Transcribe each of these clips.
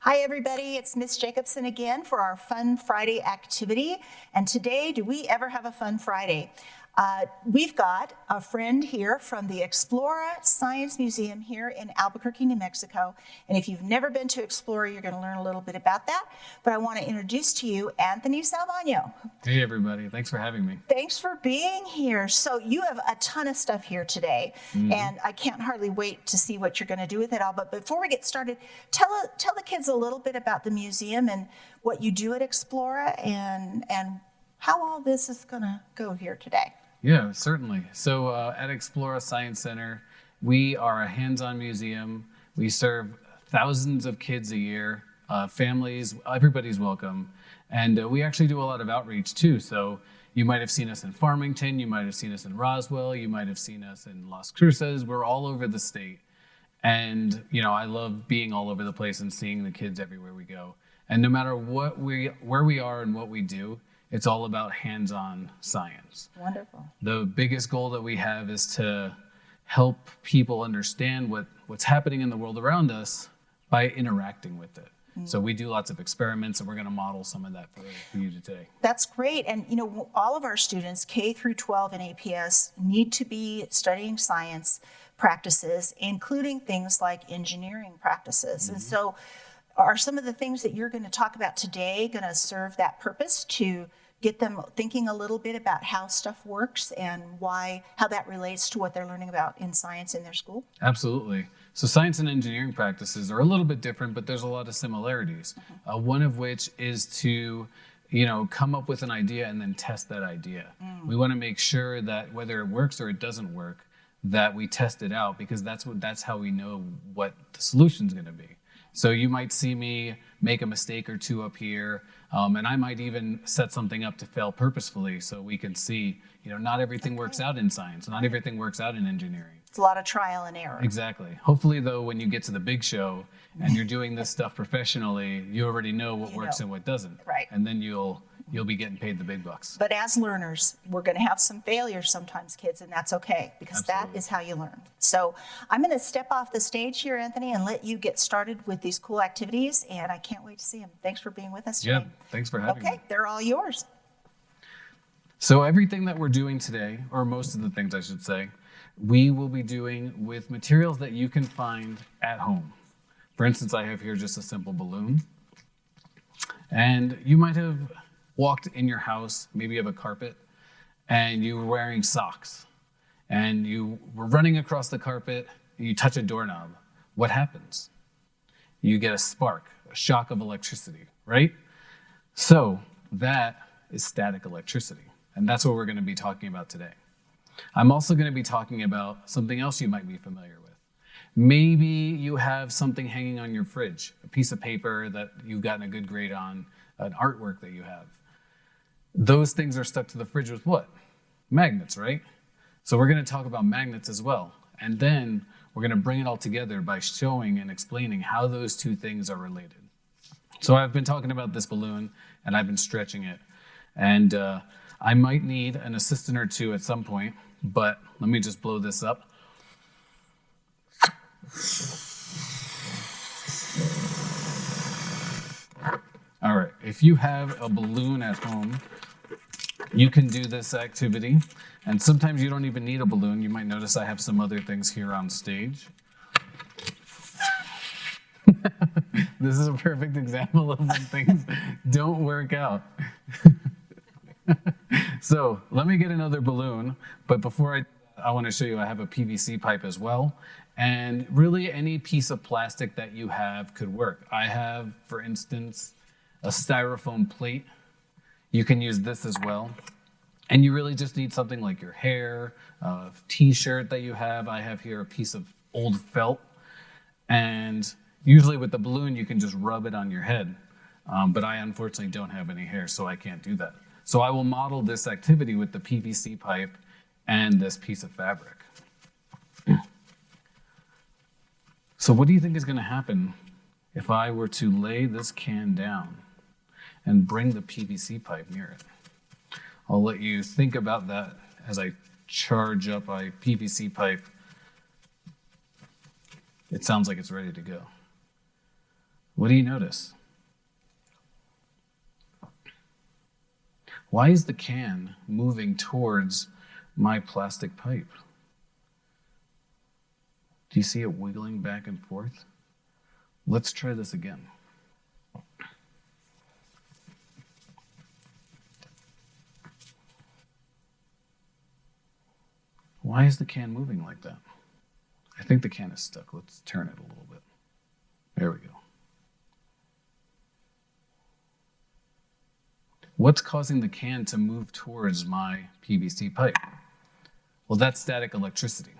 Hi everybody, it's Miss Jacobson again for our Fun Friday activity. And today, do we ever have a Fun Friday? We've got a friend here from the Explora Science Museum here in Albuquerque, New Mexico. And if you've never been to Explora, you're going to learn a little bit about that. But I want to introduce to you Anthony Salman. Hey everybody, thanks for having me. Thanks for being here. So you have a ton of stuff here today, and I can't hardly wait to see what you're going to do with it all. But before we get started, tell the kids a little bit about the museum and what you do at Explora and how all this is going to go here today. Yeah, certainly. So at Explora Science Center, we are a hands-on museum. We serve thousands of kids a year, families, everybody's welcome. And we actually do a lot of outreach too. So you might have seen us in Farmington, you might have seen us in Roswell, you might have seen us in Las Cruces. We're all over the state. And I love being all over the place and seeing the kids everywhere we go. And no matter where we are and what we do, it's all about hands-on science. Wonderful. The biggest goal that we have is to help people understand what's happening in the world around us by interacting with it. So we do lots of experiments, and we're going to model some of that for you today. That's great. And all of our students, K through 12 in APS, need to be studying science practices, including things like engineering practices. And so are some of the things that you're going to talk about today going to serve that purpose to get them thinking a little bit about how stuff works and how that relates to what they're learning about in science in their school? Absolutely. So science and engineering practices are a little bit different, but there's a lot of similarities. One of which is to come up with an idea and then test that idea. We want to make sure that whether it works or it doesn't work, that we test it out, because that's how we know what the solution's going to be. So you might see me make a mistake or two up here, and I might even set something up to fail purposefully so we can see, not everything works out in science, not everything works out in engineering. It's a lot of trial and error. Exactly. Hopefully, though, when you get to the big show and you're doing this stuff professionally, you already know what works and what doesn't. Right. And then you'll be getting paid the big bucks. But as learners, we're going to have some failures sometimes, kids, and that's okay, because Absolutely. That is how you learn. So I'm going to step off the stage here, Anthony, and let you get started with these cool activities, and I can't wait to see them. Thanks for being with us today. Yeah, thanks for having me. Okay, they're all yours. So everything that we're doing today, or most of the things I should say, we will be doing with materials that you can find at home. For instance, I have here just a simple balloon. And you might have walked in your house, maybe you have a carpet, and you were wearing socks. And you were running across the carpet, and you touch a doorknob. What happens? You get a spark, a shock of electricity, right? So that is static electricity. And that's what we're going to be talking about today. I'm also going to be talking about something else you might be familiar with. Maybe you have something hanging on your fridge, a piece of paper that you've gotten a good grade on, an artwork that you have. Those things are stuck to the fridge with what? Magnets, right? So we're going to talk about magnets as well. And then we're going to bring it all together by showing and explaining how those two things are related. So I've been talking about this balloon, and I've been stretching it. And I might need an assistant or two at some point, but let me just blow this up. All right, if you have a balloon at home, you can do this activity. And sometimes you don't even need a balloon. You might notice I have some other things here on stage. This is a perfect example of when things don't work out. So let me get another balloon, but before I want to show you I have a PVC pipe as well. And really any piece of plastic that you have could work. I have, for instance, a styrofoam plate. You can use this as well. And you really just need something like your hair, a t-shirt that you have. I have here a piece of old felt. And usually with the balloon, you can just rub it on your head. But I unfortunately don't have any hair, so I can't do that. So I will model this activity with the PVC pipe and this piece of fabric. So what do you think is going to happen if I were to lay this can down and bring the PVC pipe near it? I'll let you think about that as I charge up my PVC pipe. It sounds like it's ready to go. What do you notice? Why is the can moving towards my plastic pipe? Do you see it wiggling back and forth? Let's try this again. Why is the can moving like that? I think the can is stuck. Let's turn it a little bit. There we go. What's causing the can to move towards my PVC pipe? Well, that's static electricity.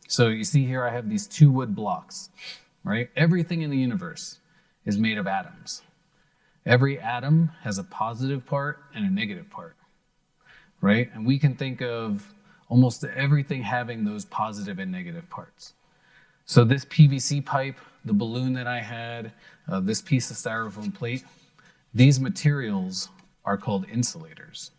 So you see here I have these two wood blocks, right? Everything in the universe is made of atoms. Every atom has a positive part and a negative part, right? And we can think of almost everything having those positive and negative parts. So this PVC pipe, the balloon that I had, this piece of styrofoam plate, these materials are called insulators.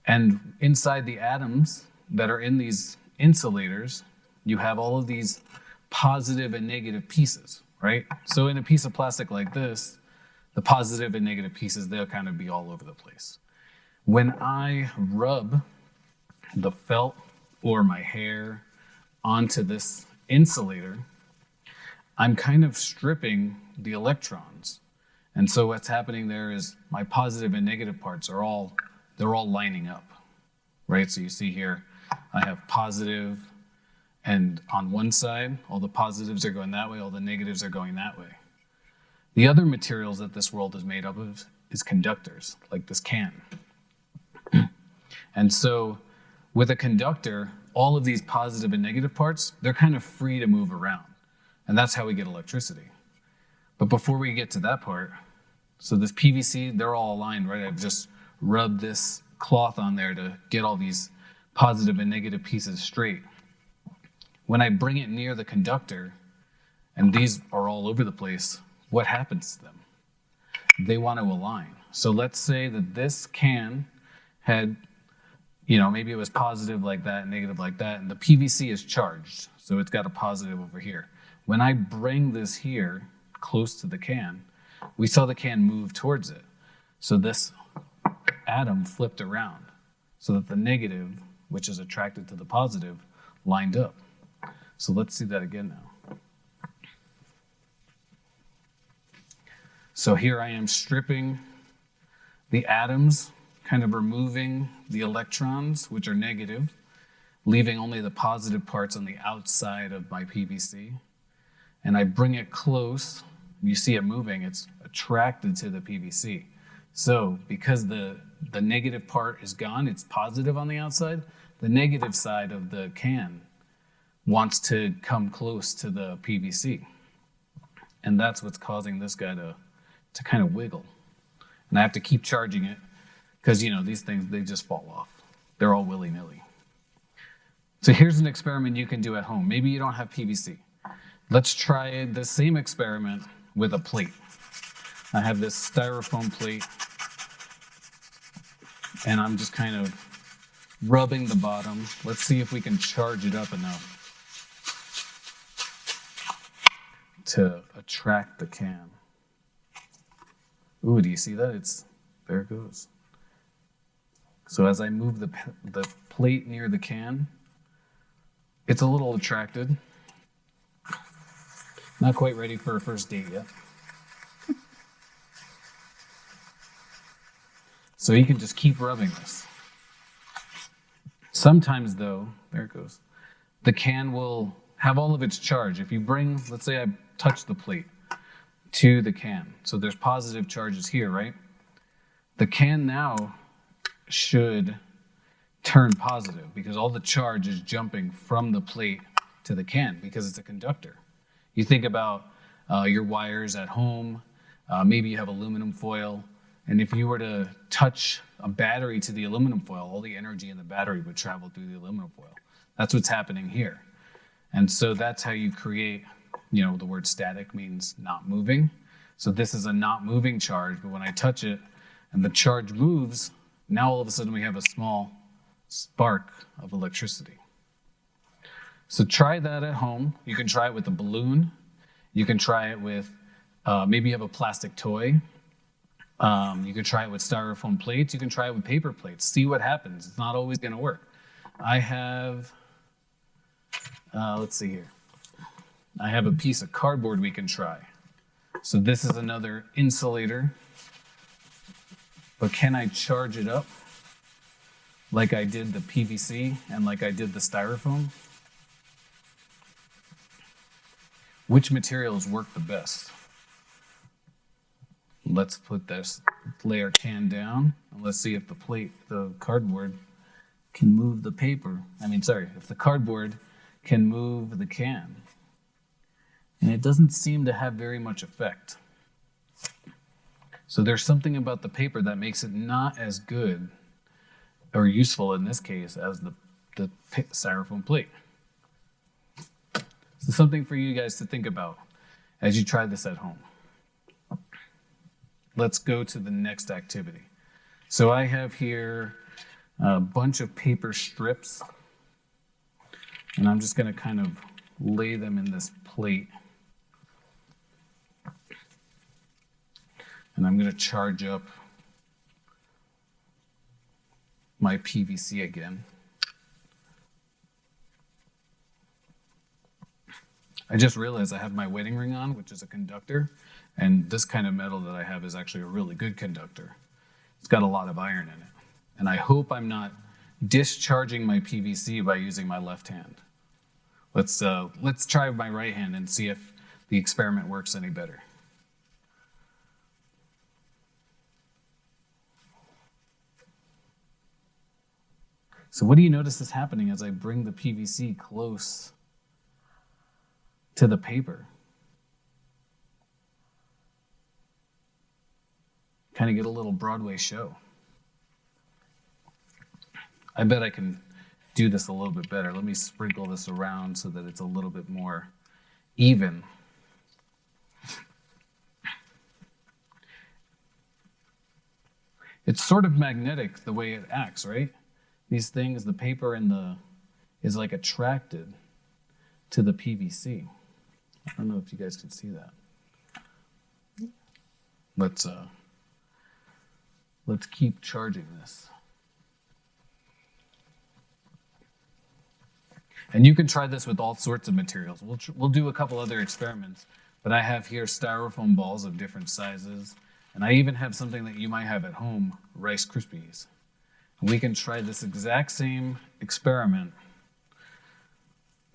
And inside the atoms that are in these insulators, you have all of these positive and negative pieces, right? So in a piece of plastic like this, the positive and negative pieces, they'll kind of be all over the place. When I rub the felt or my hair onto this insulator, I'm kind of stripping the electrons. And so what's happening there is my positive and negative parts are all lining up, right? So you see here, I have positive, and on one side, all the positives are going that way, all the negatives are going that way. The other materials that this world is made up of is conductors, like this can. And so with a conductor, all of these positive and negative parts, they're kind of free to move around. And that's how we get electricity. But before we get to that part, so this PVC, they're all aligned, right? I've just rubbed this cloth on there to get all these positive and negative pieces straight. When I bring it near the conductor, and these are all over the place, what happens to them? They want to align. So let's say that this can had, maybe it was positive like that, negative like that, and the PVC is charged, so it's got a positive over here. When I bring this here close to the can, we saw the can move towards it. So this atom flipped around so that the negative, which is attracted to the positive, lined up. So let's see that again now. So here I am stripping the atoms, kind of removing the electrons, which are negative, leaving only the positive parts on the outside of my PVC. And I bring it close. You see it moving, it's attracted to the PVC. So because the negative part is gone, it's positive on the outside, the negative side of the can wants to come close to the PVC. And that's what's causing this guy to kind of wiggle. And I have to keep charging it because, these things, they just fall off. They're all willy-nilly. So here's an experiment you can do at home. Maybe you don't have PVC. Let's try the same experiment with a plate. I have this styrofoam plate, and I'm just kind of rubbing the bottom. Let's see if we can charge it up enough to attract the can. Ooh, do you see that? There it goes. So as I move the plate near the can, it's a little attracted. Not quite ready for a first date yet. So you can just keep rubbing this. Sometimes though, there it goes, the can will have all of its charge. If you bring, let's say I touch the plate to the can. So there's positive charges here, right? The can now should turn positive because all the charge is jumping from the plate to the can because it's a conductor. You think about your wires at home, maybe you have aluminum foil, and if you were to touch a battery to the aluminum foil, all the energy in the battery would travel through the aluminum foil. That's what's happening here. And so that's how you create, the word static means not moving. So this is a not moving charge, but when I touch it and the charge moves, now all of a sudden we have a small spark of electricity. So try that at home. You can try it with a balloon. You can try it with, maybe you have a plastic toy. You can try it with styrofoam plates. You can try it with paper plates. See what happens. It's not always going to work. I have, let's see here. I have a piece of cardboard we can try. So this is another insulator. But can I charge it up like I did the PVC and like I did the styrofoam? Which materials work the best? Let's put this, lay our can down, and let's see if the cardboard can move the paper. If the cardboard can move the can. And it doesn't seem to have very much effect. So there's something about the paper that makes it not as good or useful in this case as the styrofoam plate. So something for you guys to think about as you try this at home. Let's go to the next activity. So I have here a bunch of paper strips, and I'm just going to kind of lay them in this plate. And I'm going to charge up my PVC again. I just realized I have my wedding ring on, which is a conductor, and this kind of metal that I have is actually a really good conductor. It's got a lot of iron in it. And I hope I'm not discharging my PVC by using my left hand. Let's try my right hand and see if the experiment works any better. So what do you notice is happening as I bring the PVC close to the paper? Kind of get a little Broadway show. I bet I can do this a little bit better. Let me sprinkle this around so that it's a little bit more even. It's sort of magnetic the way it acts, right? These things, the paper is like attracted to the PVC. I don't know if you guys can see that. Let's keep charging this. And you can try this with all sorts of materials. We'll do a couple other experiments, but I have here styrofoam balls of different sizes, and I even have something that you might have at home, Rice Krispies. And we can try this exact same experiment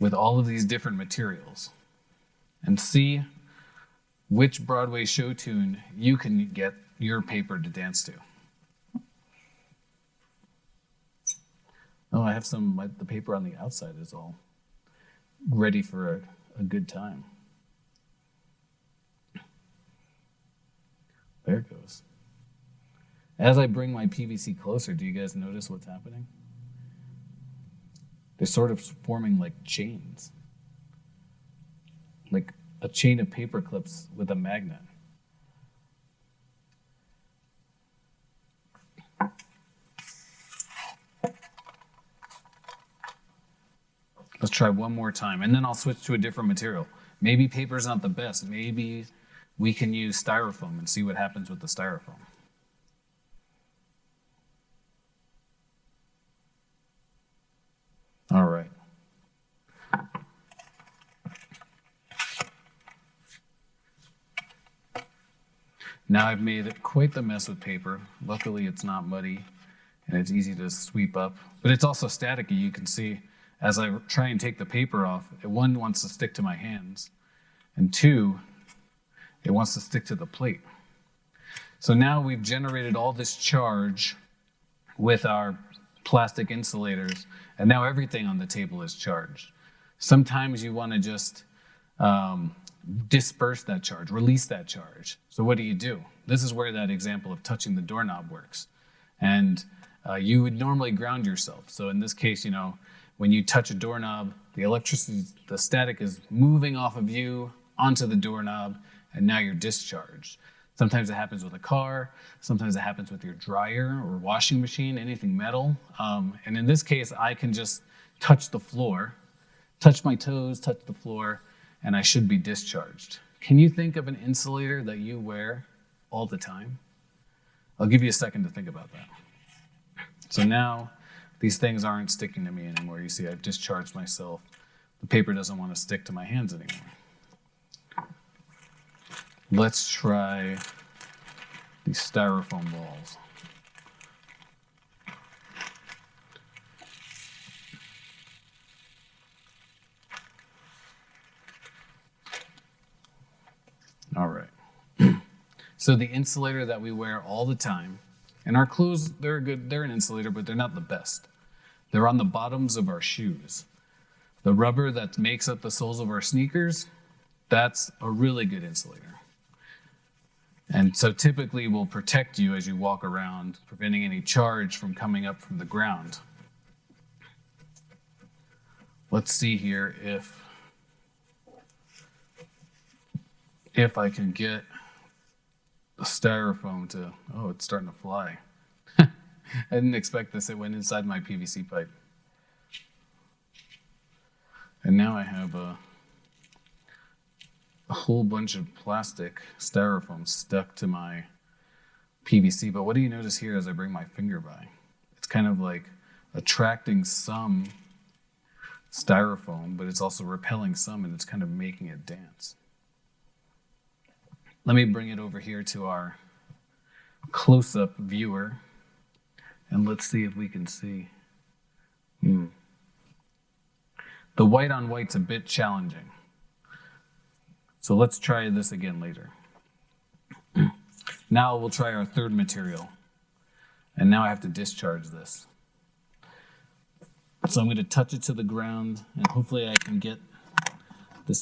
with all of these different materials and see which Broadway show tune you can get your paper to dance to. Oh, I have the paper on the outside is all ready for a good time. There it goes. As I bring my PVC closer, do you guys notice what's happening? They're sort of forming like chains. Like a chain of paper clips with a magnet. Let's try one more time, and then I'll switch to a different material. Maybe paper's not the best. Maybe we can use styrofoam and see what happens with the styrofoam. All right. Now I've made it quite the mess with paper. Luckily, it's not muddy, and it's easy to sweep up. But it's also staticky. You can see as I try and take the paper off, one wants to stick to my hands, and two, it wants to stick to the plate. So now we've generated all this charge with our plastic insulators, and now everything on the table is charged. Sometimes you want to just disperse that charge, release that charge. So what do? This is where that example of touching the doorknob works. And you would normally ground yourself. So in this case, when you touch a doorknob, the electricity, the static is moving off of you onto the doorknob, and now you're discharged. Sometimes it happens with a car. Sometimes it happens with your dryer or washing machine, anything metal. And in this case, I can just touch the floor, touch my toes, touch the floor, and I should be discharged. can you think of an insulator that you wear all the time? I'll give you a second to think about that. So now these things aren't sticking to me anymore. You see, I've discharged myself. The paper doesn't want to stick to my hands anymore. Let's try these styrofoam balls. All right. So the insulator that we wear all the time, and our clothes, they're good, they're an insulator, but they're not the best. They're on the bottoms of our shoes. The rubber that makes up the soles of our sneakers, that's a really good insulator. And so typically will protect you as you walk around, preventing any charge from coming up from the ground. Let's see here if I can get the styrofoam to, oh, it's starting to fly. I didn't expect this. It went inside my PVC pipe. And now I have a whole bunch of plastic styrofoam stuck to my PVC. But what do you notice here as I bring my finger by? It's kind of like attracting some styrofoam, but it's also repelling some, and it's kind of making it dance. Let me bring it over here to our close-up viewer, and let's see if we can see. The white on white's a bit challenging. So let's try this again later. Now we'll try our third material. And now I have to discharge this. So I'm going to touch it to the ground, and hopefully I can get the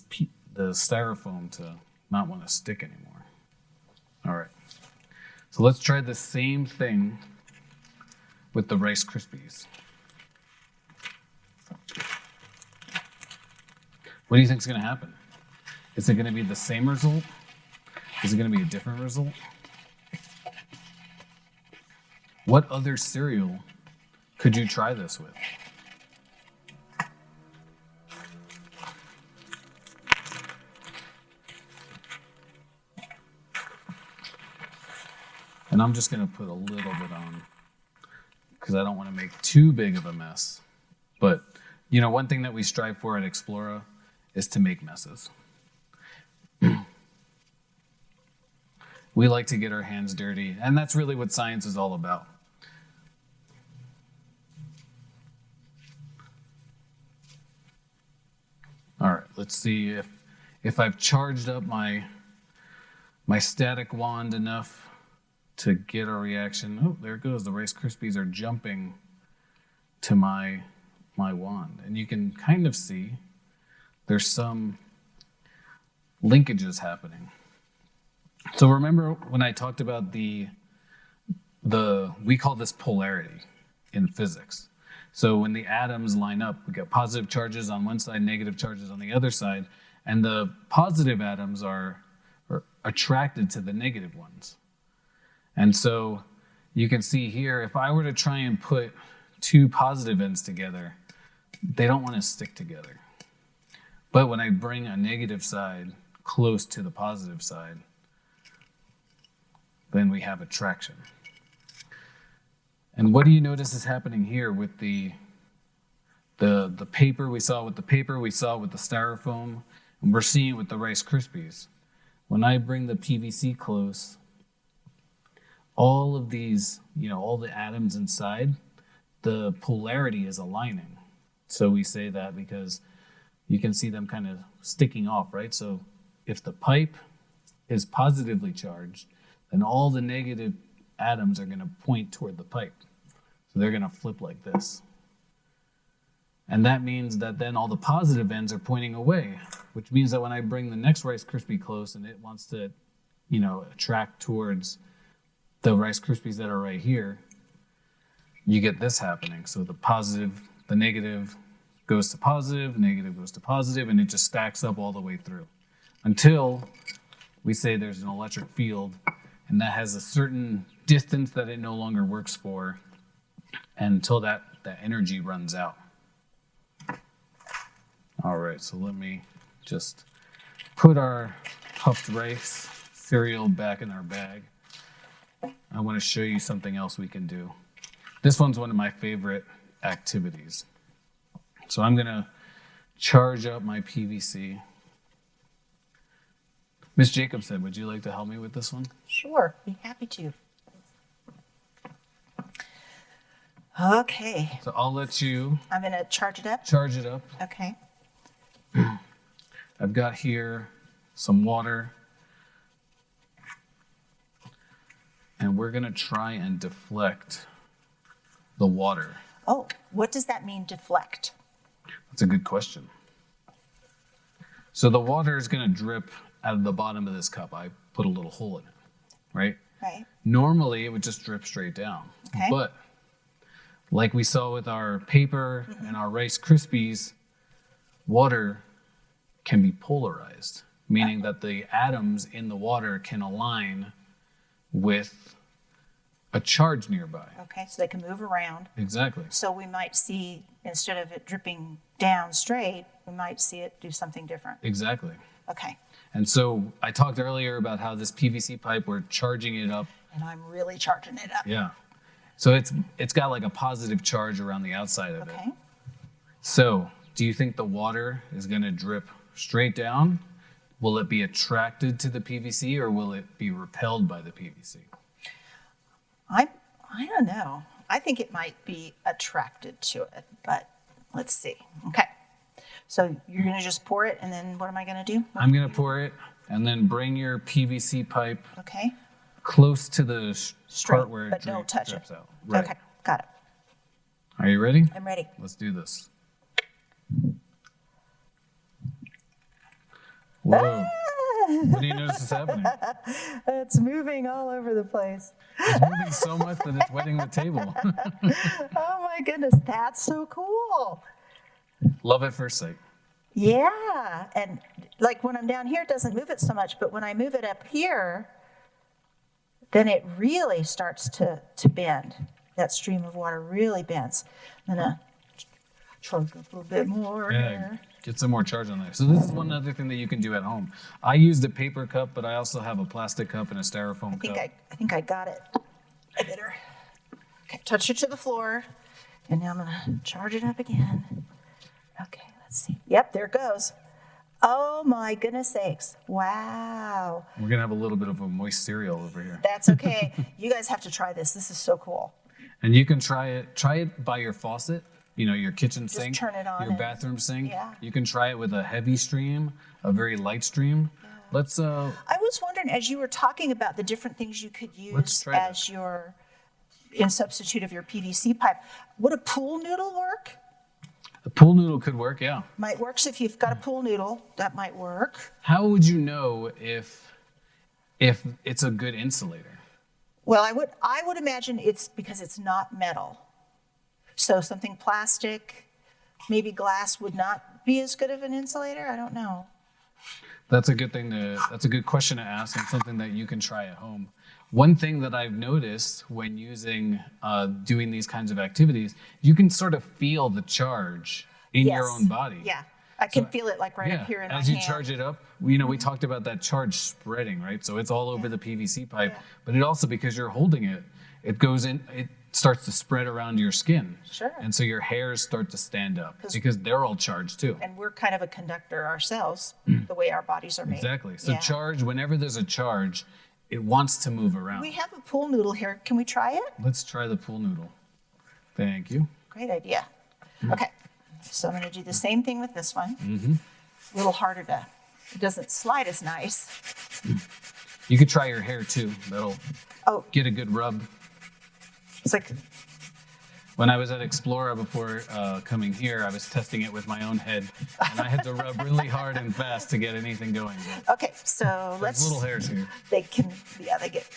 styrofoam to not want to stick anymore. All right. So let's try the same thing with the Rice Krispies. What do you think is going to happen? Is it going to be the same result? Is it going to be a different result? What other cereal could you try this with? And I'm just going to put a little bit on because I don't want to make too big of a mess. But, you know, one thing that we strive for at Explora is to make messes. We like to get our hands dirty, and that's really what science is all about. All right, let's see if I've charged up my static wand enough to get a reaction. Oh, there it goes. The Rice Krispies are jumping to my wand. And you can kind of see there's some linkages happening. So remember when I talked about we call this polarity in physics. So when the atoms line up, we get positive charges on one side, negative charges on the other side, and the positive atoms are attracted to the negative ones. And so you can see here, if I were to try and put two positive ends together, they don't want to stick together. But when I bring a negative side close to the positive side, then we have attraction. And what do you notice is happening here with the paper? We saw with the paper, we saw with the styrofoam, and we're seeing with the Rice Krispies. When I bring the PVC close, all of these, all the atoms inside, the polarity is aligning. So we say that because you can see them kind of sticking off, right? So if the pipe is positively charged, then all the negative atoms are going to point toward the pipe. So they're going to flip like this. And that means that then all the positive ends are pointing away, which means that when I bring the next Rice Krispie close and it wants to, attract towards the Rice Krispies that are right here, you get this happening. So the negative goes to positive, negative goes to positive, and it just stacks up all the way through until we say there's an electric field, and that has a certain distance that it no longer works for until that energy runs out. All right, so let me just put our puffed rice cereal back in our bag, I want to show you something else we can do. This one's one of my favorite activities. So I'm going to charge up my PVC. Miss Jacobson, would you like to help me with this one? Sure, be happy to. Okay. So I'll let you I'm going to charge it up. charge it up. Okay. I've got here some water. And we're going to try and deflect the water. Oh, what does that mean, deflect? That's a good question. So the water is going to drip out of the bottom of this cup. I put a little hole in it, right? Right. Normally, it would just drip straight down. Okay. But like we saw with our paper and our Rice Krispies, water can be polarized, meaning that the atoms in the water can align with a charge nearby. Okay, so they can move around. Exactly. So we might see, instead of it dripping down straight, we might see it do something different. Exactly. Okay. And so I talked earlier about how this PVC pipe, we're charging it up. And I'm really charging it up. Yeah. So it's got like a positive charge around the outside of it. Okay. So do you think the water is going to drip straight down? Will it be attracted to the PVC or will it be repelled by the PVC? I don't know. I think it might be attracted to it, but let's see. Okay. So you're going to just pour it, and then what am I going to do? I'm going to pour it and then bring your PVC pipe Okay. close to the Straight, part where it but don't touch drips it. out. Right. Okay, got it. Are you ready? I'm ready. Let's do this. Whoa. What do you notice is happening? It's moving all over the place. It's moving so much that it's wetting the table. Oh my goodness, that's so cool. Love at first sight. Yeah, and like when I'm down here, it doesn't move it so much, but when I move it up here, then it really starts to bend. That stream of water really bends. I'm gonna charge up a little bit more Yeah, here. get some more charge on there. So this is one other thing that you can do at home. I used a paper cup, but I also have a plastic cup and a styrofoam cup. I think I got it. I better touch it to the floor, and now I'm gonna charge it up again. Okay, let's see. Yep, there it goes. Oh my goodness sakes! Wow, We're gonna have a little bit of a moist cereal over here. that's okay. You guys have to try this. This is so cool. And you can try it by your faucet, you know, your kitchen sink, turn it on your and- bathroom sink. Yeah. You can try it with a heavy stream, a very light stream. Let's I was wondering, as you were talking about the different things you could use try that. as your in substitute of your PVC pipe, would a pool noodle work? a pool noodle could work, yeah. Might work. So if you've got a pool noodle, that might work. How would you know if it's a good insulator? Well, I would imagine it's because it's not metal. So something plastic, maybe glass would not be as good of an insulator. I don't know. That's a good question to ask and something that you can try at home. One thing that I've noticed when doing these kinds of activities, you can sort of feel the charge in your own body. Yeah, I can feel it like right up here in my as hand. you charge it up, we talked about that charge spreading, right? So it's all over the PVC pipe, but it also, because you're holding it, it goes in, it starts to spread around your skin. Sure. And so your hairs start to stand up because they're all charged too. And we're kind of a conductor ourselves, the way our bodies are made. Exactly. So Yeah. whenever there's a charge, it wants to move around. We have a pool noodle here. Can we try it? Let's try the pool noodle. Thank you. Great idea. Okay, so I'm going to do the same thing with this one. A little harder it doesn't slide as nice. You could try your hair too. That'll Oh, get a good rub. it's like, When I was at Explora before coming here, I was testing it with my own head, and I had to rub really hard and fast to get anything going. okay, so let's, There's little hairs here. they get,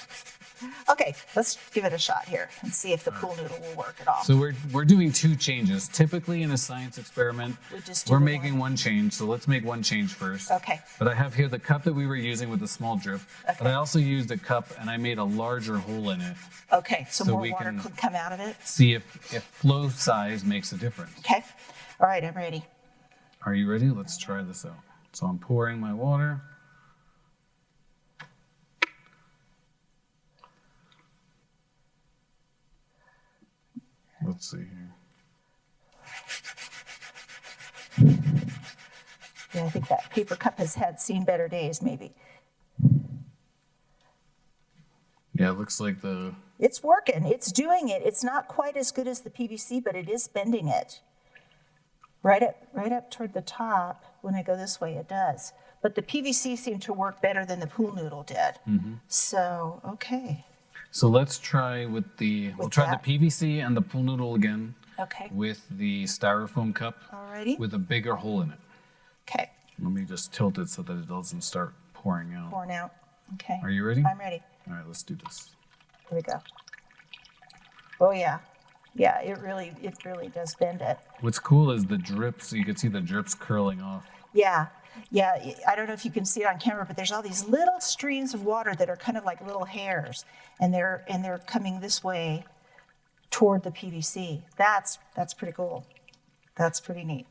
okay, let's give it a shot here and see if the pool noodle will work at all. So we're doing two changes. Typically in a science experiment, We just do we're the making one change. So let's make one change first. Okay. But I have here the cup that we were using with the small drip. Okay. But I also used a cup and I made a larger hole in it. Okay, so So more we water can- could come out of it. See if flow size makes a difference. Okay, all right, I'm ready. Are you ready? Let's try this out. So I'm pouring my water. Let's see here. Yeah, I think that paper cup has seen better days, maybe. Yeah, it looks like It's working. It's doing it. It's not quite as good as the PVC, but it is bending it. Right up toward the top. When I go this way, it does. But the PVC seemed to work better than the pool noodle did. So, okay. So let's try we'll try that. the PVC and the pool noodle again. Okay. With the styrofoam cup. Alrighty. With a bigger hole in it. Okay. Let me just tilt it so that it doesn't start pouring out. Pouring out. Okay. Are you ready? I'm ready. All right, let's do this. Here we go. Oh yeah. Yeah, it really does bend it. What's cool is the drips. You can see the drips curling off. Yeah. Yeah, I don't know if you can see it on camera, but there's all these little streams of water that are kind of like little hairs, and they're coming this way toward the PVC. That's pretty cool. That's pretty neat.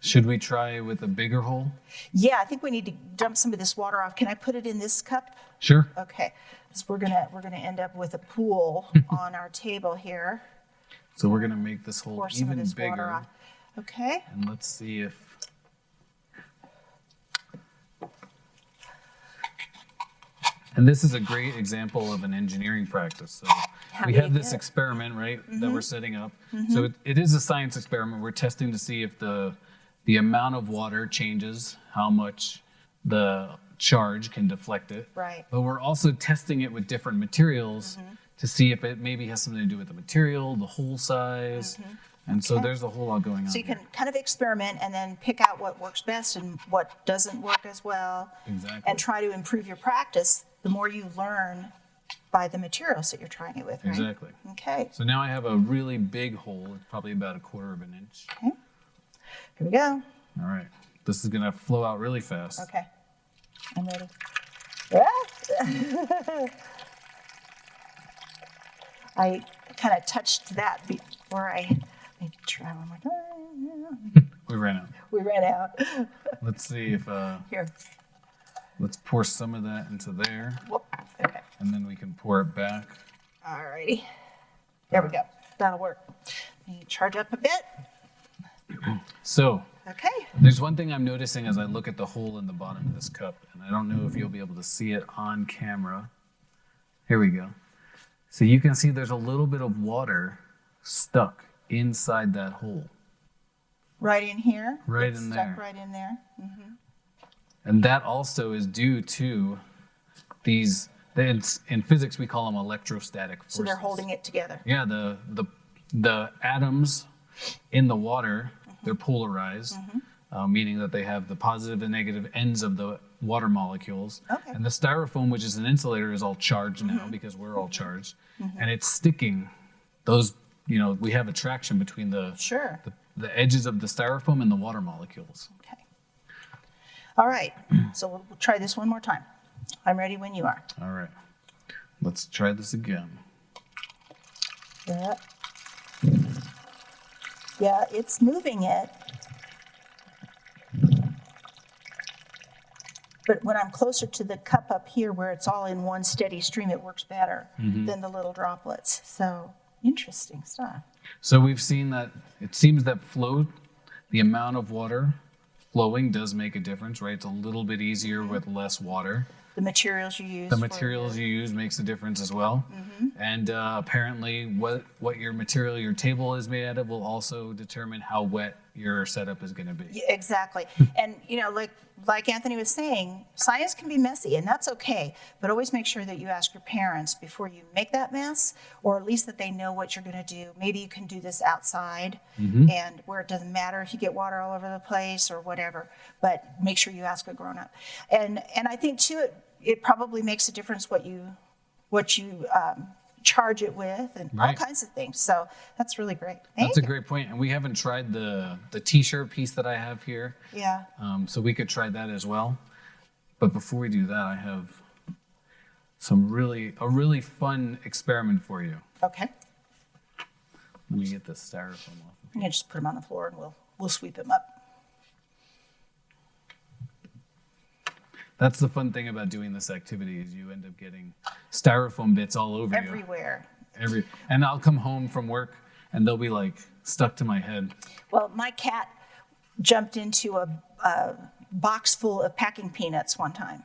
Should we try with a bigger hole? Yeah, I think we need to dump some of this water off. Can I put it in this cup? Sure. Okay. So we're gonna end up with a pool on our table here. So we're gonna make this hole Pour some of even this water bigger. off. Okay. And let's see if. And this is a great example of an engineering practice. So we have this experiment, right, that we're setting up. So it is a science experiment. We're testing to see if the amount of water changes, how much the charge can deflect it. Right. But we're also testing it with different materials to see if it maybe has something to do with the material, the hole size. And so there's a whole lot going on. So you can kind of experiment and then pick out what works best and what doesn't work as well. Exactly. And try to improve your practice the more you learn by the materials that you're trying it with, right? Exactly. Okay. So now I have a really big hole. It's probably about 1/4 of an inch. Okay. Here we go. All right. This is going to flow out really fast. Okay. I'm ready. Ah! I kind of touched that before I let me try one more time. We ran out. We ran out. Let's see if, Here. let's pour some of that into there. Whoop. Okay. And then we can pour it back. All righty. There we go. That'll work. Let me charge up a bit. So Okay. there's one thing I'm noticing as I look at the hole in the bottom of this cup, and I don't know if you'll be able to see it on camera. Here we go. So you can see there's a little bit of water stuck inside that hole. Right in here. Right It's in stuck there. right in there. And that also is due to these, in physics we call them electrostatic forces. So they're holding it together. Yeah, the atoms in the water, they're polarized, meaning that they have the positive and negative ends of the water molecules. Okay. And the styrofoam, which is an insulator, is all charged now because we're all charged. And it's sticking those, we have attraction between the Sure. the edges of the styrofoam and the water molecules. Okay. All right. So we'll try this one more time. I'm ready when you are. All right. Let's try this again. Yeah. Yeah, it's moving it. But when I'm closer to the cup up here where it's all in one steady stream, it works better than the little droplets. So interesting stuff. So we've seen that it seems that the amount of water flowing does make a difference, right? It's a little bit easier with less water. The materials you use. The materials you use makes a difference as well. And apparently what your material, your table is made out of will also determine how wet your setup is going to be. Yeah, exactly. And, like Anthony was saying, science can be messy, and that's okay. But always make sure that you ask your parents before you make that mess, or at least that they know what you're going to do. Maybe you can do this outside, and where it doesn't matter if you get water all over the place or whatever. But make sure you ask a grown-up. And I think too, it probably makes a difference what you charge it with, and all Right. kinds of things. So that's really great. That's a great point. And we haven't tried the t-shirt piece that I have here. Yeah. So we could try that as well. But before we do that, I have a really fun experiment for you. Okay. Let me get this styrofoam off. You can just put them on the floor, and we'll sweep them up. That's the fun thing about doing this activity is you end up getting styrofoam bits all over Everywhere. you. And I'll come home from work and they'll be like stuck to my head. Well, my cat jumped into a box full of packing peanuts one time.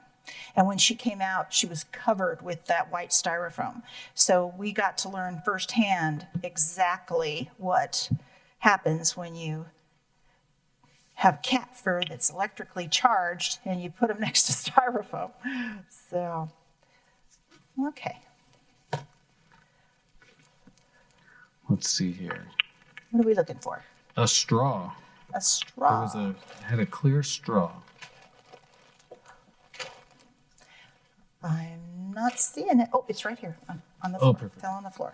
And when she came out, she was covered with that white styrofoam. So we got to learn firsthand exactly what happens when you have cat fur that's electrically charged and you put them next to styrofoam. So, okay. Let's see here. What are we looking for? A straw. A straw. It had a clear straw. I'm not seeing it. Oh, it's right here on the floor. Oh, perfect. Fell on the floor.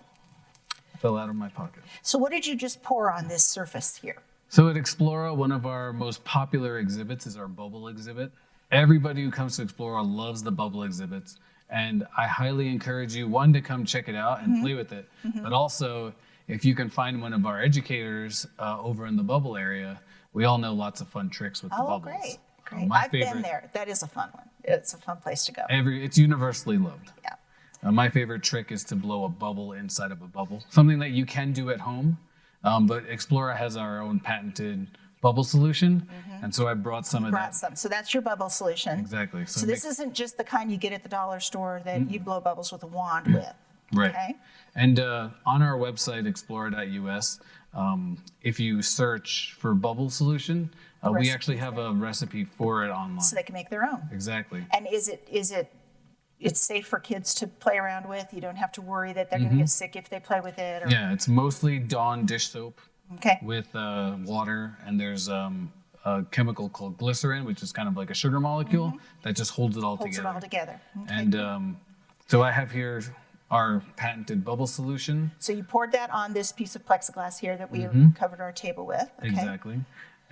Fell out of my pocket. So what did you just pour on this surface here? So at Explora, one of our most popular exhibits is our bubble exhibit. Everybody who comes to Explora loves the bubble exhibits. And I highly encourage you, one, to come check it out and play with it. But also, if you can find one of our educators over in the bubble area, we all know lots of fun tricks with the bubbles. Great. Great. My I've favorite, been there. That is a fun one. It's a fun place to go. It's universally loved. Yeah. My favorite trick is to blow a bubble inside of a bubble. Something that you can do at home, but Explora has our own patented bubble solution, and so I brought some of that. So that's your bubble solution. Exactly. So this isn't just the kind you get at the dollar store that you blow bubbles with a wand with. Right. Okay? And on our website, explora.us, if you search for bubble solution, we actually have a recipe for it online. So they can make their own. Exactly. And it's safe for kids to play around with? You don't have to worry that they're going to get sick if they play with it? Or... Yeah, it's mostly Dawn dish soap okay. with water, and there's a chemical called glycerin, which is kind of like a sugar molecule that just holds it all together. Holds it all together. Okay. And so I have here our patented bubble solution. So you poured that on this piece of plexiglass here that we covered our table with. Okay. Exactly.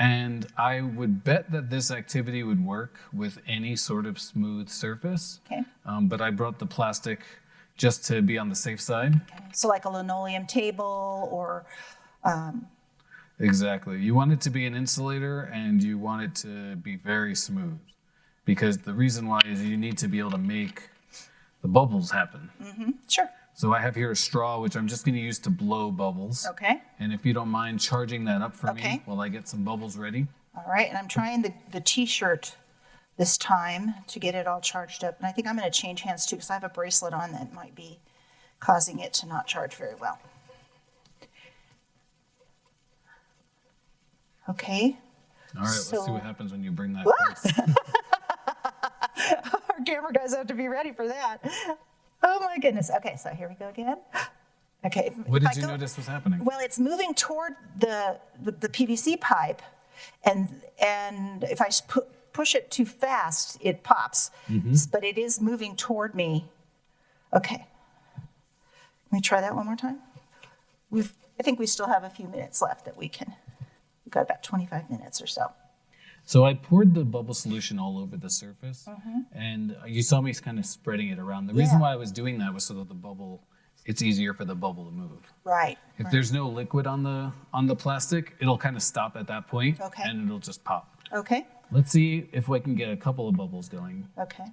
And I would bet that this activity would work with any sort of smooth surface. Okay. But I brought the plastic just to be on the safe side. Okay. So like a linoleum table or... Exactly. You want it to be an insulator and you want it to be very smooth. Because the reason why is you need to be able to make the bubbles happen. Sure. So I have here a straw, which I'm just going to use to blow bubbles. Okay. And if you don't mind charging that up for me Okay. while I get some bubbles ready. All right, and I'm trying the T-shirt this time to get it all charged up. And I think I'm going to change hands too because I have a bracelet on that might be causing it to not charge very well. Okay. All right, let's see what happens when you bring that close. Our camera guys have to be ready for that. Oh my goodness. Okay, so here we go again. Okay. What did you notice was happening? Well, it's moving toward the PVC pipe, and if I push it too fast, it pops. But it is moving toward me. Okay. Let me try that one more time. I think we still have a few minutes left that we can. We've got about 25 minutes or so. So I poured the bubble solution all over the surface, and you saw me kind of spreading it around. The reason why I was doing that was so that it's easier for the bubble to move. Right. If there's no liquid on the plastic, it'll kind of stop at that point, and it'll just pop. Okay. Let's see if we can get a couple of bubbles going. Okay.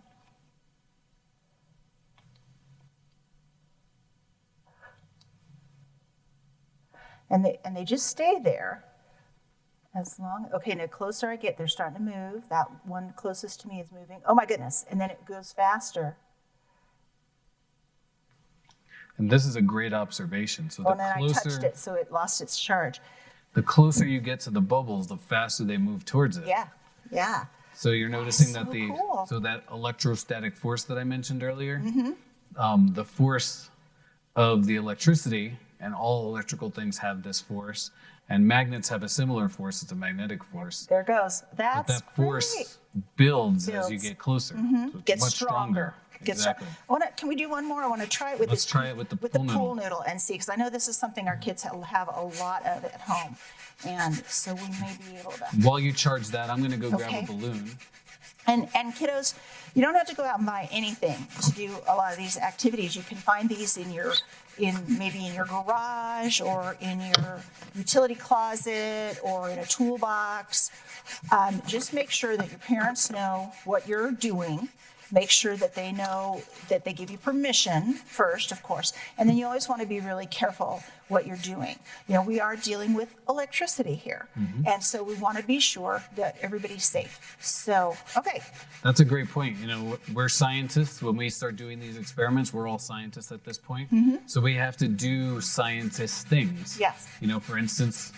And they just stay there. Okay, and the closer I get, they're starting to move. That one closest to me is moving. Oh my goodness, and then it goes faster. And this is a great observation. So And then I touched it, so it lost its charge. The closer you get to the bubbles, the faster they move towards it. Yeah. So you're noticing so that cool. that electrostatic force that I mentioned earlier, the force of the electricity, and all electrical things have this force, and magnets have a similar force. It's a magnetic force. There it goes. But that force builds as you get closer. So it's Gets much stronger. Exactly. Can we do one more? I want to try it with Let's try it with the pool noodle and see, because I know this is something our kids have a lot of at home, and so we may be able to. While you charge that, I'm going to go grab a balloon. And kiddos, you don't have to go out and buy anything to do a lot of these activities. You can find these maybe in your garage or in your utility closet or in a toolbox. Just make sure that your parents know what you're doing Make sure that they know that they give you permission first, of course. And then you always want to be really careful what you're doing. We are dealing with electricity here. And so we want to be sure that everybody's safe. So, okay. That's a great point. We're scientists. When we start doing these experiments, we're all scientists at this point. So we have to do scientist things. Yes. For instance,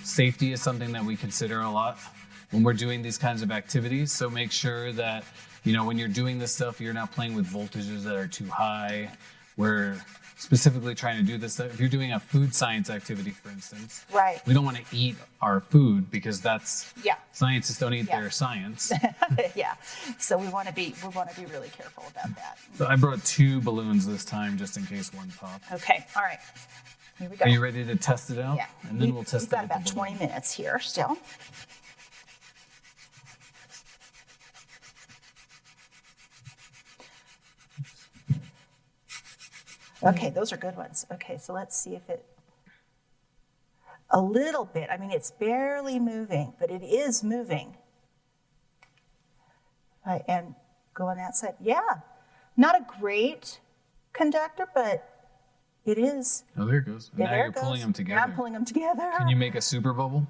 safety is something that we consider a lot when we're doing these kinds of activities. So make sure that, when you're doing this stuff, you're not playing with voltages that are too high. We're specifically trying to do this stuff. If you're doing a food science activity, for instance, right, we don't want to eat our food because that's, scientists don't eat their science. Yeah. So we want to be really careful about that. So I brought 2 balloons this time just in case one popped. Okay. All right. Here we go. Are you ready to test it out? Yeah. And then we'll test it We've with got about the balloon. 20 minutes here still. Okay, those are good ones. Okay, so let's see if a little bit. I mean, it's barely moving, but it is moving. And go on that side. Yeah, not a great conductor, but it is. Oh, there it goes. Yeah, Now there you're it goes. pulling them together. Now I'm pulling them together. Can you make a super bubble?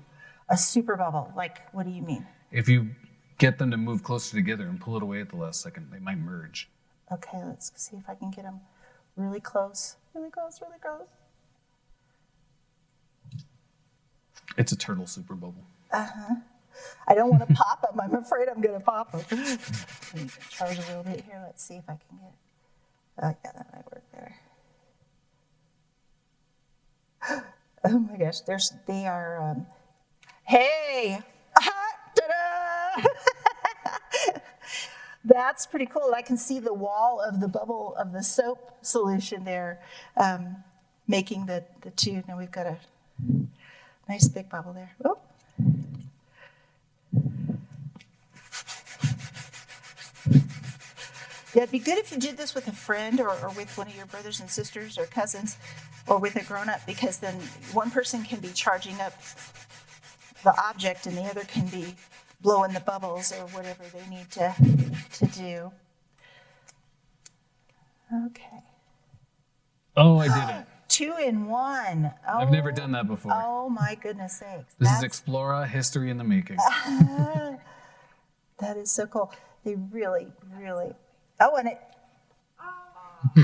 A super bubble. Like, what do you mean? If you get them to move closer together and pull it away at the last second, they might merge. Okay, let's see if I can get them really close. Really close, really close. It's a turtle super bubble. I don't want to pop them. I'm afraid I'm going to pop them. Let me charge a little bit here. Let's see if I can get. Yeah, that might work better. Oh my gosh, they are. Hey! Ta-da! That's pretty cool. I can see the wall of the bubble of the soap solution there, making the 2. Now we've got a nice big bubble there. Oh. Yeah, it'd be good if you did this with a friend or with one of your brothers and sisters or cousins or with a grown-up, because then one person can be charging up the object and the other can be blowing the bubbles or whatever they need to do. Okay. Oh, I did it. 2 in 1. Oh, I've never done that before. Oh my goodness sakes. This is Explora history in the making. That is so cool. They really, really. Oh, and it. We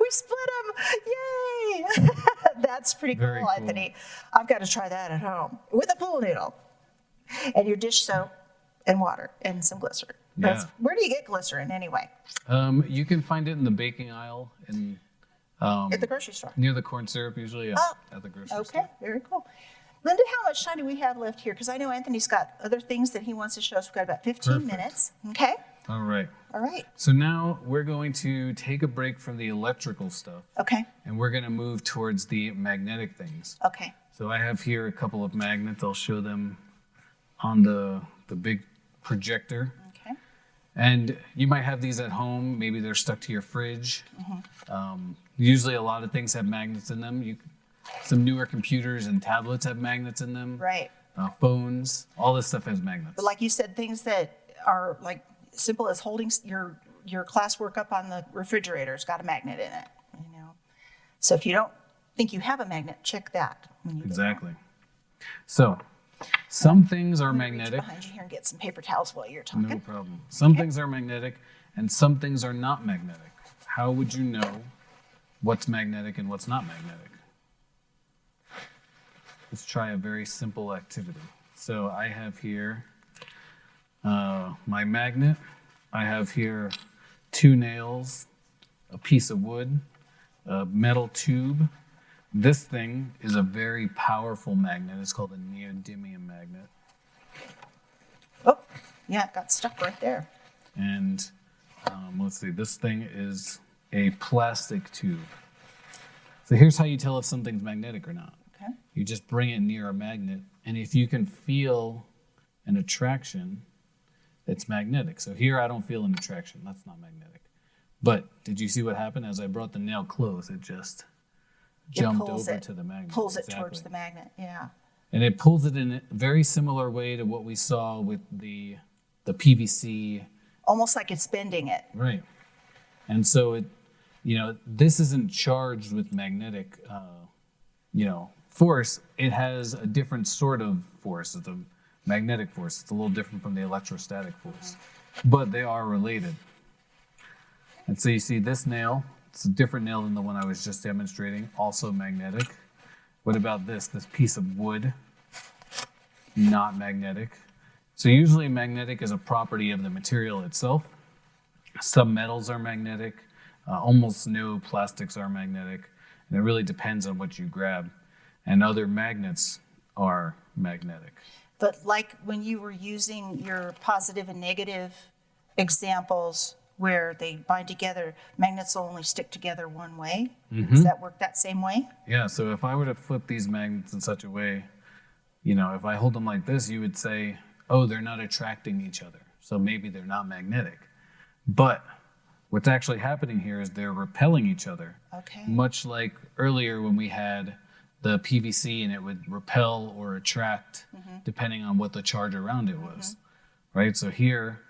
split them. Yay! That's pretty cool, Very cool. Anthony. I've got to try that at home with a pool noodle and your dish soap and water and some glycerin. Yeah. Where do you get glycerin anyway? You can find it in the baking aisle At the grocery store. near the corn syrup, usually. Oh, at the grocery Okay, store. very cool. Linda, how much time do we have left here? Because I know Anthony's got other things that he wants to show us. We've got about 15 Perfect. minutes. Okay. All right. All right. So now we're going to take a break from the electrical stuff, Okay. and we're going to move towards the magnetic things. Okay. So I have here a couple of magnets. I'll show them on the big projector. Okay. And you might have these at home. Maybe they're stuck to your fridge. Usually a lot of things have magnets in them. Some newer computers and tablets have magnets in them. Right. Phones, all this stuff has magnets. But like you said, things that are like simple as holding your classwork up on the refrigerator's got a magnet in it. So if you don't think you have a magnet, check that. When you get Exactly. So some things are home. Reach magnetic. behind you here and get some paper towels while you're talking. No problem. Some things are magnetic and some things are not magnetic. How would you know what's magnetic and what's not magnetic? Let's try a very simple activity. So I have here my magnet. I have here 2 nails, a piece of wood, a metal tube. This thing is a very powerful magnet. It's called a neodymium magnet. Oh, yeah, it got stuck right there. And let's see, this thing is a plastic tube. So here's how you tell if something's magnetic or not. Okay. You just bring it near a magnet, and if you can feel an attraction, it's magnetic. So here I don't feel an attraction. That's not magnetic. But did you see what happened? As I brought the nail close, it just jumped over to the magnet. Pulls it Exactly. towards the magnet, yeah. And it pulls it in a very similar way to what we saw with the the PVC. Almost like it's bending it. Right. And so this isn't charged with magnetic, force. It has a different sort of force. It's a magnetic force. It's a little different from the electrostatic force, but they are related. And so you see this nail, it's a different nail than the one I was just demonstrating, also magnetic. What about this piece of wood? Not magnetic. So usually magnetic is a property of the material itself. Some metals are magnetic. Almost no plastics are magnetic. And it really depends on what you grab. And other magnets are magnetic. But like when you were using your positive and negative examples where they bind together, magnets will only stick together one way. Does that work that same way? Yeah, so if I were to flip these magnets in such a way, if I hold them like this, you would say, oh, they're not attracting each other. So maybe they're not magnetic. But what's actually happening here is they're repelling each other. Okay. Much like earlier when we had the PVC and it would repel or attract depending on what the charge around it was. Right? So here,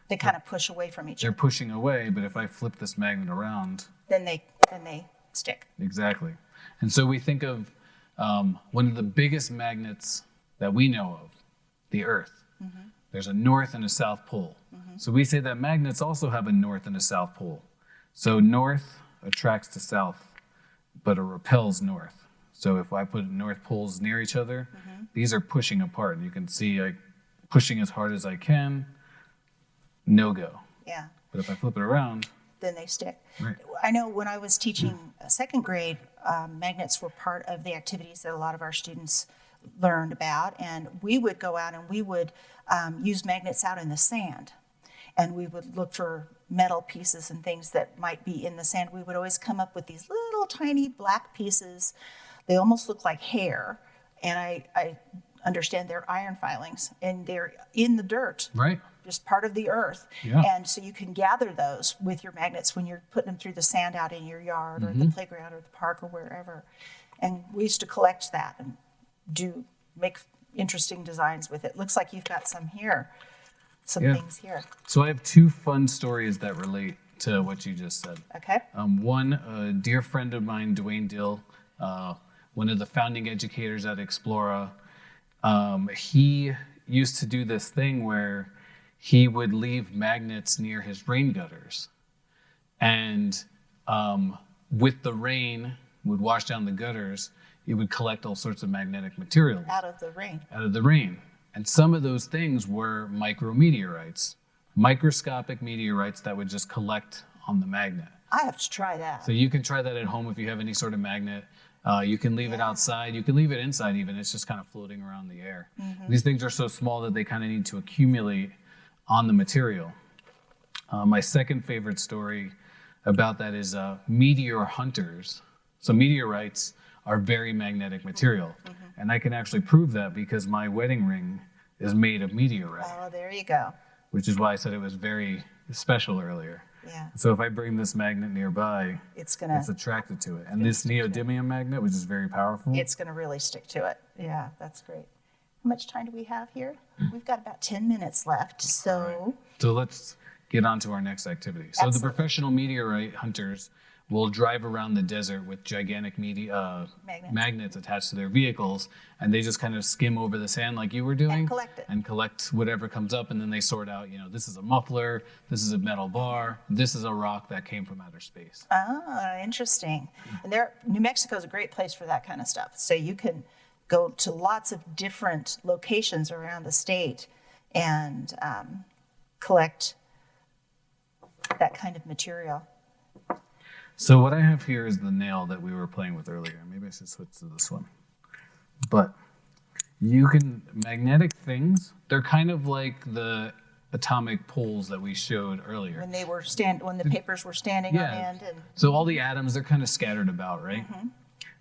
they kind of push away from each they're other. pushing away, but if I flip this magnet around, Then they stick. exactly. And so we think of one of the biggest magnets that we know of, the Earth. There's a north and a south pole. So we say that magnets also have a north and a south pole. So north attracts to south, but it repels north. So if I put north poles near each other, these are pushing apart. You can see pushing as hard as I can, no go. Yeah. But if I flip it around, Then they stick. right. I know when I was teaching second grade, magnets were part of the activities that a lot of our students learned about. And we would go out and we would use magnets out in the sand. And we would look for metal pieces and things that might be in the sand. We would always come up with these little tiny black pieces. They almost look like hair. And I understand they're iron filings. And they're in the dirt. Right. Just part of the earth. Yeah. And so you can gather those with your magnets when you're putting them through the sand out in your yard or the playground or the park or wherever. And we used to collect that and make interesting designs with it. Looks like you've got some here, things here. So I have two fun stories that relate to what you just said. Okay. One, a dear friend of mine, Dwayne Dill, one of the founding educators at Explora, he used to do this thing where he would leave magnets near his rain gutters. And with the rain would wash down the gutters, it would collect all sorts of magnetic materials. Out of the rain. Out of the rain. And some of those things were micrometeorites, microscopic meteorites that would just collect on the magnet. I have to try that. So you can try that at home if you have any sort of magnet. You can leave it outside. You can leave it inside even. It's just kind of floating around the air. These things are so small that they kind of need to accumulate on the material. My second favorite story about that is meteor hunters. So meteorites are very magnetic material. And I can actually prove that because my wedding ring is made of meteorite. Oh, there you go. Which is why I said it was very special earlier. Yeah. So if I bring this magnet nearby, It's attracted to it. And this neodymium magnet, which is very powerful. It's gonna really stick to it. Yeah, that's great. How much time do we have here? We've got about 10 minutes left. So So let's get on to our next activity. So the professional meteorite hunters will drive around the desert with gigantic magnets attached to their vehicles, and they just kind of skim over the sand like you were doing. And collect it. And collect whatever comes up, and then they sort out, this is a muffler, this is a metal bar, this is a rock that came from outer space. Interesting. And New Mexico is a great place for that kind of stuff. So you can go to lots of different locations around the state and collect that kind of material. So what I have here is the nail that we were playing with earlier. Maybe I should switch to this one. But magnetic things, they're kind of like the atomic poles that we showed earlier. When the papers were standing on end. So all the atoms, they're kind of scattered about, right?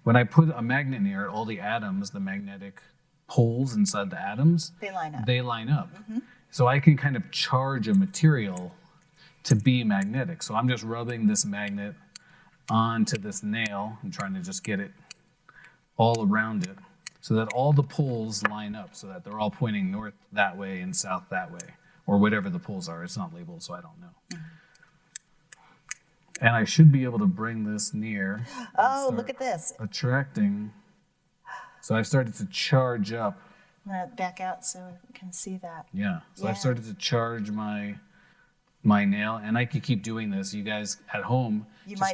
When I put a magnet near it, all the atoms, the magnetic poles inside the atoms, they line up. So I can kind of charge a material to be magnetic. So I'm just rubbing this magnet onto this nail and trying to just get it all around it so that all the poles line up so that they're all pointing north that way and south that way, or whatever the poles are. It's not labeled, so I don't know. And I should be able to bring this near. Oh, look at this. Attracting. So I've started to charge up. I'm going to back out so we can see that. Yeah. So Yeah. I've started to charge my nail, and I could keep doing this. You guys at home,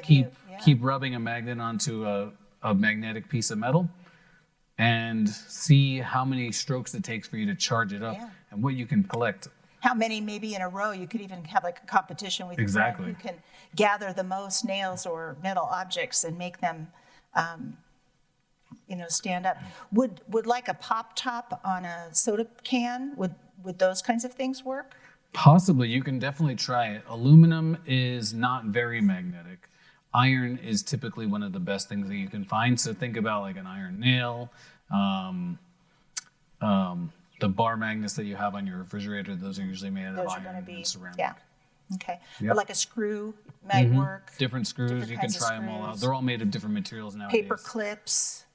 keep rubbing a magnet onto a magnetic piece of metal and see how many strokes it takes for you to charge it up and what you can collect. How many maybe in a row. You could even have like a competition with your friend who can gather the most nails or metal objects and make them stand up. Would like a pop top on a soda can, would those kinds of things work? Possibly. You can definitely try it. Aluminum is not very magnetic. Iron is typically one of the best things that you can find. So think about like an iron nail, the bar magnets that you have on your refrigerator, those are usually made out of iron and ceramic. Yeah. Okay. Yep. But like a screw might work. Different screws, you can try them all out. They're all made of different materials nowadays. Paper clips,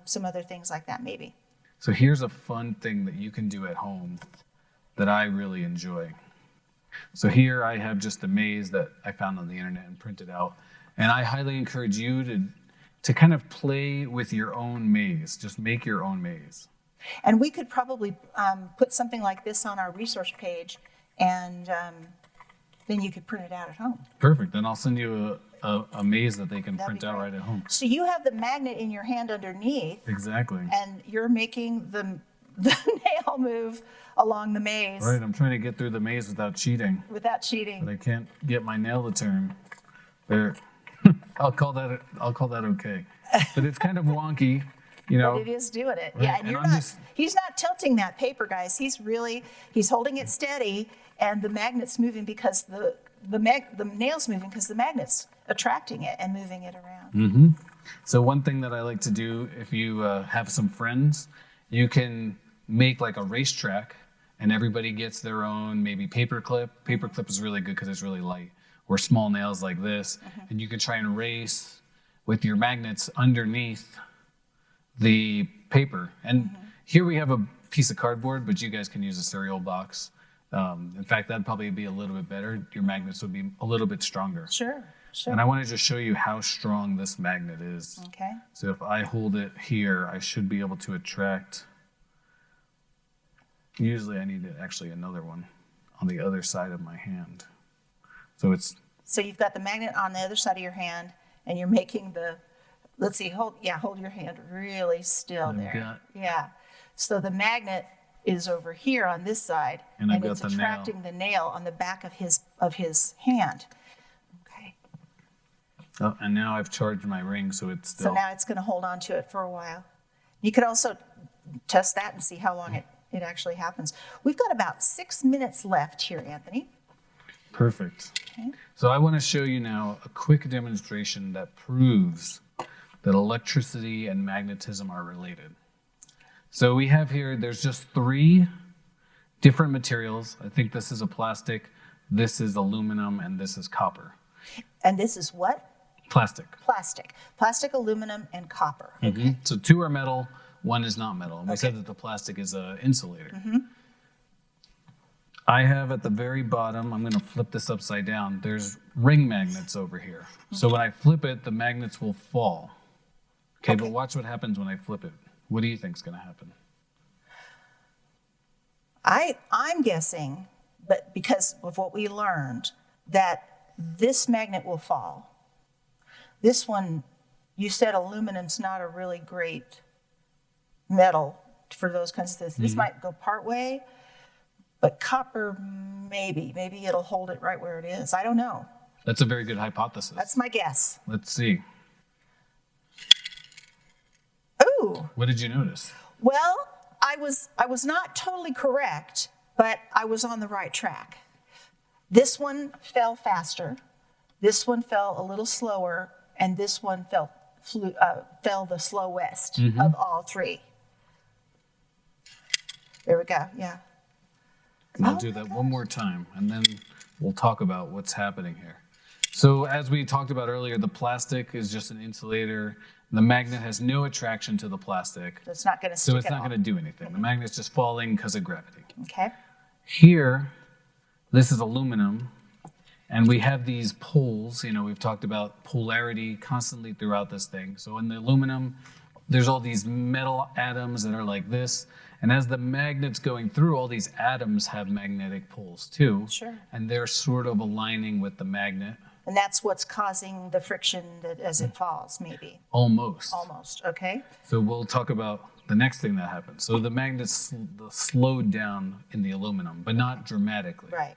some other things like that maybe. So here's a fun thing that you can do at home that I really enjoy. So here I have just a maze that I found on the internet and printed out. And I highly encourage you to kind of play with your own maze. Just make your own maze. And we could probably put something like this on our resource page, and then you could print it out at home. Perfect. Then I'll send you a maze that they can print out right at home. So you have the magnet in your hand underneath. Exactly. And you're making the nail move along the maze. Right. I'm trying to get through the maze without cheating. Without cheating. But I can't get my nail to turn. There. I'll call that okay. But it's kind of wonky. But it is doing it. Right? Yeah, and he's not tilting that paper, guys. He's holding it steady, and the magnet's moving because the nail's moving because the magnet's attracting it and moving it around. Mm-hmm. So one thing that I like to do, if you have some friends, you can make like a racetrack, and everybody gets their own maybe paper clip. Paper clip is really good because it's really light. Or small nails like this, and you can try and race with your magnets underneath the paper. And here we have a piece of cardboard, but you guys can use a cereal box. In fact, that'd probably be a little bit better. Your magnets would be a little bit stronger. Sure. And I want to just show you how strong this magnet is. Okay. So if I hold it here, I should be able to attract. Usually I need actually another one on the other side of my hand. So you've got the magnet on the other side of your hand, and you're making let's see, hold your hand really still there. Yeah. So the magnet is over here on this side, and it's attracting the nail on the back of his hand. Okay. Oh, and now I've charged my ring, so it's still. So now it's going to hold on to it for a while. You could also test that and see how long it actually happens. We've got about 6 minutes left here, Anthony. Perfect. Okay. So I want to show you now a quick demonstration that proves that electricity and magnetism are related. So we have here, there's just 3 different materials. I think this is a plastic, this is aluminum, and this is copper. And this is what? Plastic. Plastic, aluminum, and copper. Okay. Mm-hmm. So 2 are metal, 1 is not metal. And we said that the plastic is an insulator. Mm-hmm. I have at the very bottom, I'm going to flip this upside down, there's ring magnets over here. So when I flip it, the magnets will fall. Okay, but watch what happens when I flip it. What do you think is going to happen? I'm guessing, but because of what we learned, that this magnet will fall. This one, you said aluminum's not a really great metal for those kinds of things. This might go part way. But copper, maybe it'll hold it right where it is. I don't know. That's a very good hypothesis. That's my guess. Let's see. Ooh. What did you notice? Well, I was not totally correct, but I was on the right track. This one fell faster. This one fell a little slower, and this one fell the slowest of all 3. There we go. Yeah. And I'll do that one more time, and then we'll talk about what's happening here. So as we talked about earlier, the plastic is just an insulator. The magnet has no attraction to the plastic. So it's not going to stick So it's not going to do anything. The magnet's just falling because of gravity. Okay. Here, this is aluminum, and we have these poles. We've talked about polarity constantly throughout this thing. So in the aluminum, there's all these metal atoms that are like this. And as the magnet's going through, all these atoms have magnetic poles too. Sure. And they're sort of aligning with the magnet. And that's what's causing the friction as it falls, maybe. Almost. Okay. So we'll talk about the next thing that happens. So the magnet's slowed down in the aluminum, but not dramatically. Right.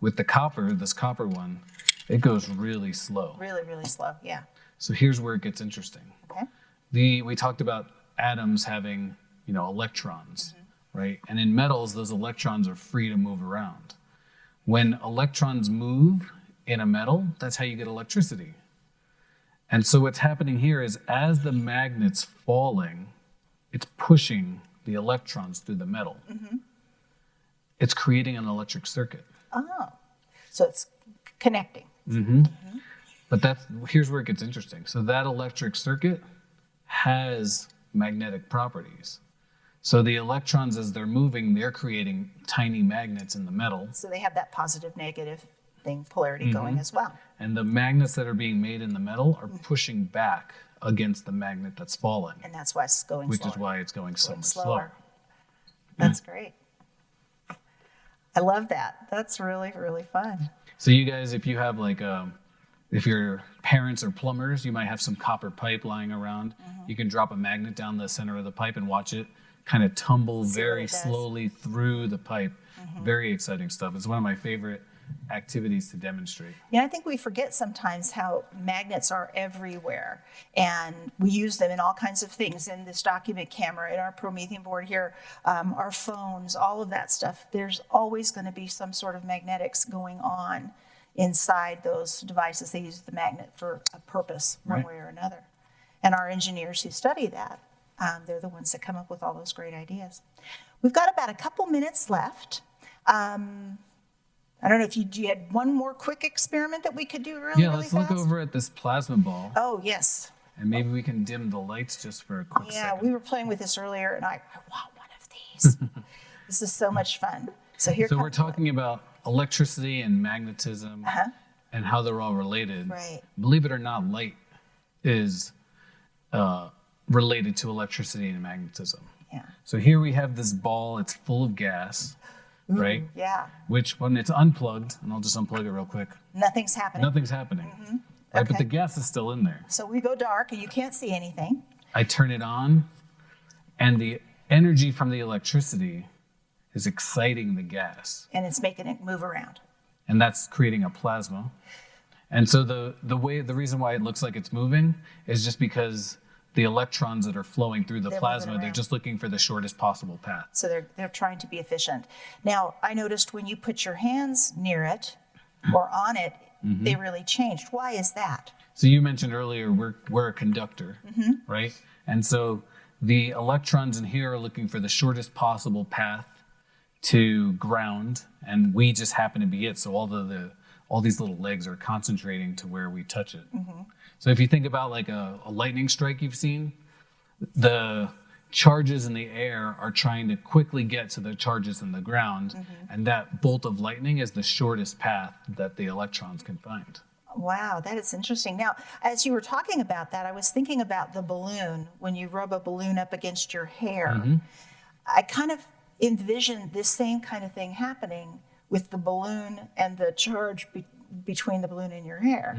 With the copper, this copper one, it goes really slow. Really, really slow, yeah. So here's where it gets interesting. Okay. We talked about atoms having, electrons, right? And in metals, those electrons are free to move around. When electrons move in a metal, that's how you get electricity. And so what's happening here is as the magnet's falling, it's pushing the electrons through the metal. It's creating an electric circuit. Oh, so it's connecting. But here's where it gets interesting. So that electric circuit has magnetic properties. So the electrons, as they're moving, they're creating tiny magnets in the metal. So they have that positive, negative thing, polarity going as well. And the magnets that are being made in the metal are pushing back against the magnet that's falling. And that's why it's going Which slower. is why it's going so much slower. slower. That's great. I love that. That's really, really fun. So you guys, if you have if your parents are plumbers, you might have some copper pipe lying around. You can drop a magnet down the center of the pipe and watch it kind of tumble very slowly through the pipe. Very exciting stuff. It's one of my favorite activities to demonstrate. Yeah, I think we forget sometimes how magnets are everywhere, and we use them in all kinds of things. In this document camera, in our Promethean board here, our phones, all of that stuff. There's always going to be some sort of magnetics going on inside those devices. They use the magnet for a purpose, one way or another. And our engineers who study that, they're the ones that come up with all those great ideas. We've got about a couple minutes left. I don't know if you had one more quick experiment that we could do really let's fast? look over at this plasma ball. Oh, yes. And maybe we can dim the lights just for a quick Yeah, second. we were playing with this earlier, and I want one of these. This is so much fun. So we're talking about electricity and magnetism and how they're all related. Right. Believe it or not, light is related to electricity and magnetism. Yeah. So here we have this ball. It's full of gas, right? Yeah. Which, when it's unplugged, and I'll just unplug it real quick, Nothing's happening. nothing's happening. Right, but Okay. the gas is still in there. So we go dark, and you can't see anything. I turn it on, and the energy from the electricity is exciting the gas. And it's making it move around. And that's creating a plasma. And so the reason why it looks like it's moving is just because the electrons that are flowing through the They're plasma, moving they're around. just looking for the shortest possible path. So they're trying to be efficient. Now, I noticed when you put your hands near it or on it, they really changed. Why is that? So you mentioned earlier we're a conductor, right? And so the electrons in here are looking for the shortest possible path to ground, and we just happen to be it. So all these little legs are concentrating to where we touch it. So if you think about like a lightning strike you've seen, the charges in the air are trying to quickly get to the charges in the ground, and that bolt of lightning is the shortest path that the electrons can find. Wow, that is interesting. Now, as you were talking about that, I was thinking about the balloon. When you rub a balloon up against your hair, I kind of envision this same kind of thing happening with the balloon and the charge between the balloon and your hair.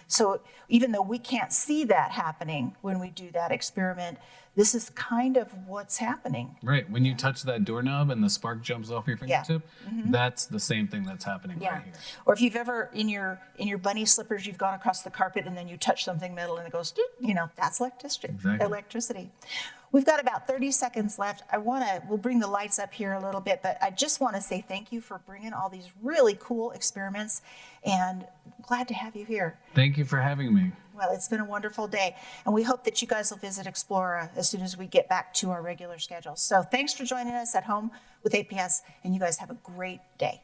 So even though we can't see that happening when we do that experiment, this is kind of what's happening. Right. When you touch that doorknob and the spark jumps off your fingertip, that's the same thing that's happening right here. Or if you've ever in your bunny slippers, you've gone across the carpet and then you touch something metal and it goes, that's electricity. Exactly. Electricity. We've got about 30 seconds left. We'll bring the lights up here a little bit, but I just want to say thank you for bringing all these really cool experiments, and glad to have you here. Thank you for having me. Well, it's been a wonderful day, and we hope that you guys will visit Explora as soon as we get back to our regular schedule. So thanks for joining us at home with APS, and you guys have a great day.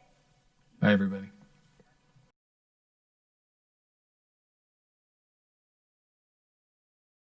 Bye, everybody.